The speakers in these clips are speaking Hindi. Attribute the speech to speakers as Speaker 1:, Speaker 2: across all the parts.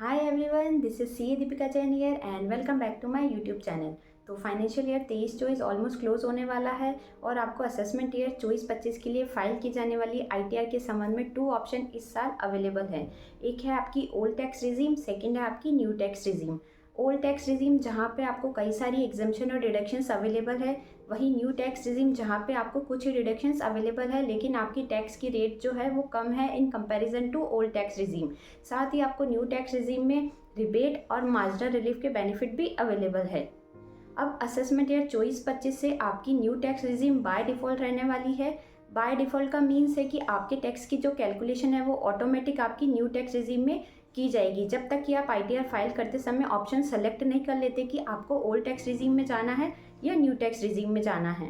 Speaker 1: Hi everyone, this is C Deepika Jain here and welcome back to my YouTube channel. तो फाइनेंशियल ईयर 23-24 ऑलमोस्ट क्लोज होने वाला है और आपको असेसमेंट ईयर 24-25 के लिए फाइल की जाने वाली आईटीआर के संबंध में 2 ऑप्शन इस साल अवेलेबल है। एक है आपकी ओल्ड टैक्स रिजीम, सेकंड है आपकी new tax regime. Old tax regime जहाँ पे आपको कई सारी एग्जम्पशन और डिडक्शंस अवेलेबल है, वही न्यू टैक्स रिजीम जहाँ पे आपको कुछ ही डिडक्शंस अवेलेबल है लेकिन आपकी टैक्स की रेट जो है वो कम है in comparison to old tax regime. साथ ही आपको न्यू टैक्स रिजीम में रिबेट और मार्जिनल रिलीफ के बेनिफिट भी अवेलेबल है। अब असेसमेंट ईयर 24-25 से आपकी new tax regime by default रहने वाली है। बाय डिफ़ॉल्ट का मीन्स है कि आपके टैक्स की जो कैलकुलेशन है वो ऑटोमेटिक आपकी न्यू टैक्स रिजीम में की जाएगी, जब तक कि आप आईटीआर फाइल करते समय ऑप्शन सेलेक्ट नहीं कर लेते कि आपको ओल्ड टैक्स रिजीम में जाना है या न्यू टैक्स रिजीम में जाना है।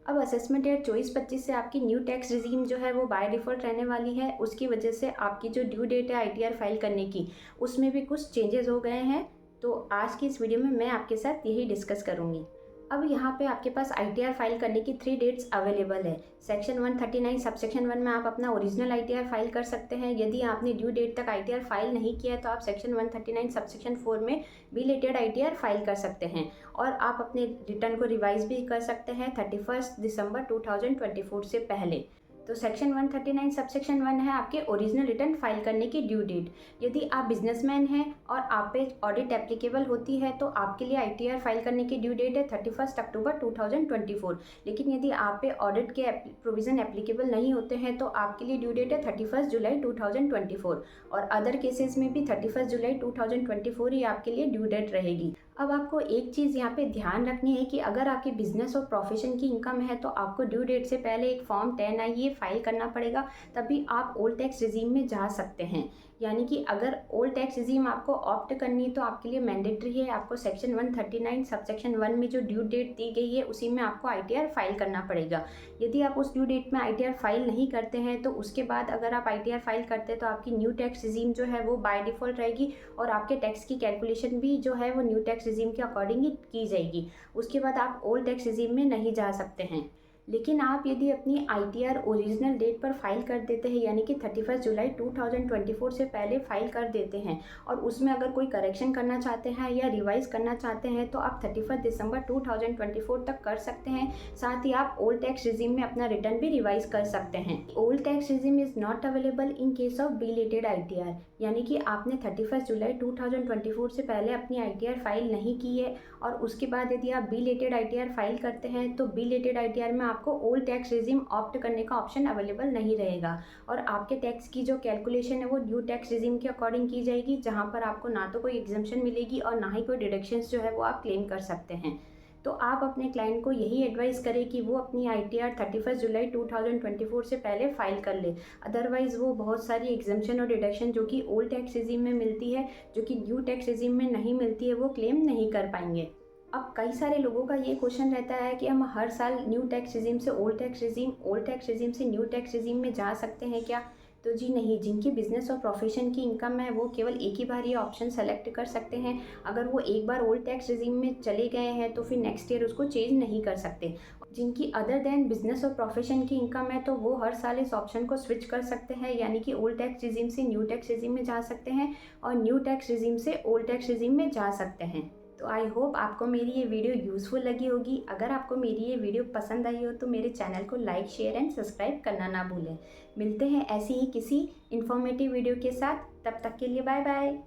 Speaker 1: अब असेसमेंट ईयर 24-25 से आपकी न्यू टैक्स रिजीम जो है वो बाय डिफ़ॉल्ट रहने वाली है। उसकी वजह से आपकी जो ड्यू डेट है आईटीआर फाइल करने की, उसमें भी कुछ चेंजेस हो गए हैं। तो आज की इस वीडियो में मैं आपके साथ यही डिस्कस करूँगी। अब यहाँ पे आपके पास आईटीआर फाइल करने की 3 डेट्स अवेलेबल है। सेक्शन 139 सबसेक्शन 1 में आप अपना ओरिजिनल आईटीआर फाइल कर सकते हैं। यदि आपने ड्यू डेट तक आईटीआर फाइल नहीं किया है तो आप सेक्शन 139 सबसेक्शन 4 में बिलेटेड आईटीआर फाइल कर सकते हैं और आप अपने रिटर्न को रिवाइज भी कर सकते हैं 31 दिसंबर 2024 से पहले। तो सेक्शन 139 सबसेक्शन 1 है आपके ओरिजिनल रिटर्न फाइल करने की ड्यू डेट। यदि आप बिजनेसमैन हैं और आप पे ऑडिट एप्लीकेबल होती है तो आपके लिए आईटीआर फाइल करने की ड्यू डेट है 31 अक्टूबर 2024। लेकिन यदि आप पे ऑडिट के प्रोविज़न एप्लीकेबल नहीं होते हैं तो आपके लिए ड्यू डेट है 31 जुलाई 2024 और अदर केसेस में भी 31 जुलाई 2024 ही आपके लिए ड्यू डेट रहेगी। अब आपको एक चीज़ यहाँ पे ध्यान रखनी है कि अगर आपके बिजनेस और प्रोफेशन की इनकम है तो आपको ड्यू डेट से पहले एक फॉर्म 10-I फाइल करना पड़ेगा, तभी आप ओल्ड टैक्स रिजीम में जा सकते हैं। यानी कि अगर ओल्ड टैक्स रिजीम आपको ऑप्ट करनी है तो आपके लिए मैंडेटरी है, आपको सेक्शन 139 सबसेक्शन 1 में जो ड्यू डेट दी गई है उसी में आपको आईटीआर फाइल करना पड़ेगा। यदि आप उस ड्यू डेट में आईटीआर फाइल नहीं करते हैं तो उसके बाद अगर आप आईटीआर फाइल करते हैं तो आपकी न्यू टैक्स रिजीम जो है वो बाय डिफ़ॉल्ट रहेगी और आपके टैक्स की कैलकुलेशन भी जो है वो न्यू टैक्स रिजीम के अकॉर्डिंग ही की जाएगी। उसके बाद आप ओल्ड टैक्स रिजीम में नहीं जा सकते हैं। लेकिन आप यदि अपनी आईटीआर ओरिजिनल डेट पर फाइल कर देते हैं यानी कि 31 जुलाई 2024 से पहले फाइल कर देते हैं और उसमें अगर कोई करेक्शन करना चाहते हैं या रिवाइज करना चाहते हैं तो आप 31 दिसंबर 2024 तक कर सकते हैं। साथ ही आप ओल्ड टैक्स रिजीम में अपना रिटर्न भी रिवाइज कर सकते हैं। Old tax regime is not available in case of belated ITR, यानी कि आपने 31 जुलाई 2024 से पहले अपनी आईटीआर फाइल नहीं की है और उसके बाद यदि आप बिलेटेड आईटीआर फाइल करते हैं तो बिलेटेड आईटीआर में आपको ओल्ड टैक्स रिजीम ऑप्ट करने का ऑप्शन अवेलेबल नहीं रहेगा और आपके टैक्स की जो कैलकुलेशन है वो न्यू टैक्स रिजीम के अकॉर्डिंग की जाएगी, जहां पर आपको ना तो कोई एग्जम्पशन मिलेगी और ना ही कोई डिडक्शंस जो है वो आप क्लेम कर सकते हैं। तो आप अपने क्लाइंट को यही एडवाइस करें कि वो अपनी आईटीआर 31 जुलाई 2024 से पहले फाइल कर ले। अदरवाइज़ वो बहुत सारी एग्जम्पशन और डिडक्शन जो कि ओल्ड टैक्स रिजीम में मिलती है, जो कि न्यू टैक्स रिजीम में नहीं मिलती है, वो क्लेम नहीं कर पाएंगे। अब कई सारे लोगों का ये क्वेश्चन रहता है कि हम हर साल न्यू टैक्स रिजीम से old tax regime, old tax regime से न्यू टैक्स रिजीम में जा सकते हैं क्या? तो जी नहीं, जिनकी बिजनेस और प्रोफेशन की इनकम है वो केवल एक ही बार ये ऑप्शन सेलेक्ट कर सकते हैं। अगर वो एक बार ओल्ड टैक्स रिजीम में चले गए हैं तो फिर नेक्स्ट ईयर उसको चेंज नहीं कर सकते। जिनकी अदर देन बिजनेस और प्रोफेशन की इनकम है तो वो हर साल इस ऑप्शन को स्विच कर सकते हैं, यानी कि ओल्ड टैक्स रिजीम से न्यू टैक्स रिजीम में जा सकते हैं और न्यू टैक्स रिजीम से ओल्ड टैक्स रिजीम में जा सकते हैं। तो आई होप आपको मेरी ये वीडियो यूज़फुल लगी होगी। अगर आपको मेरी ये वीडियो पसंद आई हो तो मेरे चैनल को लाइक, शेयर एंड सब्सक्राइब करना ना भूलें। मिलते हैं ऐसी ही किसी इन्फॉर्मेटिव वीडियो के साथ, तब तक के लिए बाय बाय।